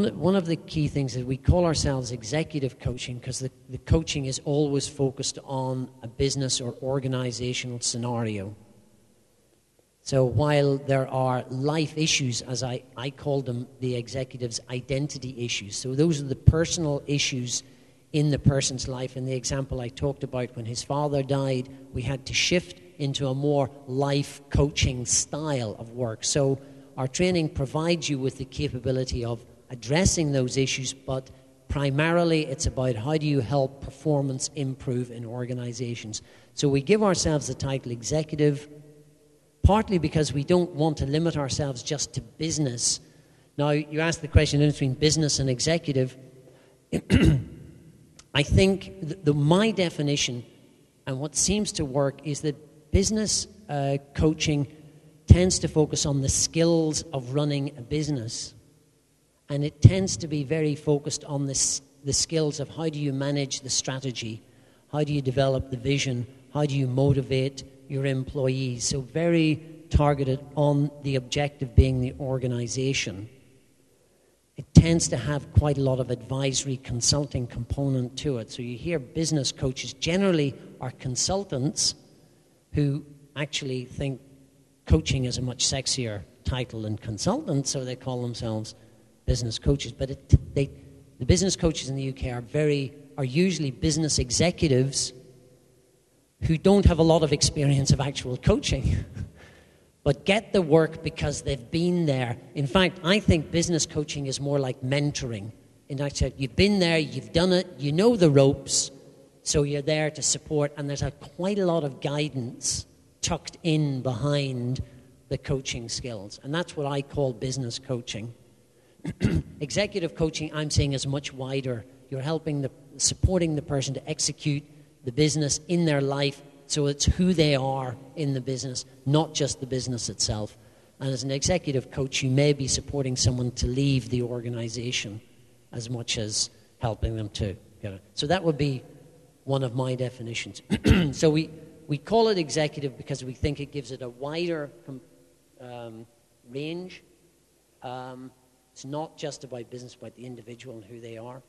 one of the key things is we call ourselves executive coaching because the coaching is always focused on a business or organizational scenario. So while there are life issues, as I call them, the executive's identity issues. So those are the personal issues in the person's life. In the example I talked about, when his father died, we had to shift into a more life coaching style of work. So our training provides you with the capability of addressing those issues, but primarily it's about how do you help performance improve in organizations. So we give ourselves the title executive, partly because we don't want to limit ourselves just to business. Now, you asked the question between business and executive. I think my definition and what seems to work is that business coaching tends to focus on the skills of running a business. And it tends to be very focused on the skills of how do you manage the strategy, how do you develop the vision, how do you motivate your employees. So very targeted on the objective being the organization. It tends to have quite a lot of advisory consulting component to it. So you hear business coaches generally are consultants who actually think coaching is a much sexier title than consultant, so they call themselves business coaches. But the business coaches in the UK are usually business executives who don't have a lot of experience of actual coaching, but get the work because they've been there. In fact, I think business coaching is more like mentoring. In that sense, you've been there, you've done it, you know the ropes, so you're there to support, and there's quite a lot of guidance tucked in behind the coaching skills. And that's what I call business coaching. Executive coaching, I'm saying, is much wider. You're supporting the person to execute the business in their life, so it's who they are in the business, not just the business itself. And as an executive coach, you may be supporting someone to leave the organization as much as helping them to get it. So that would be one of my definitions. So we call it executive because we think it gives it a wider range. It's not just about business, about the individual and who they are.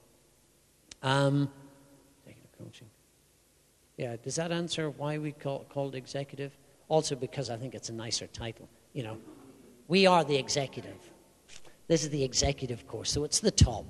Executive coaching. Yeah, does that answer why we call it executive? Also because I think it's a nicer title. You know, we are the executive. This is the executive course, so it's the top.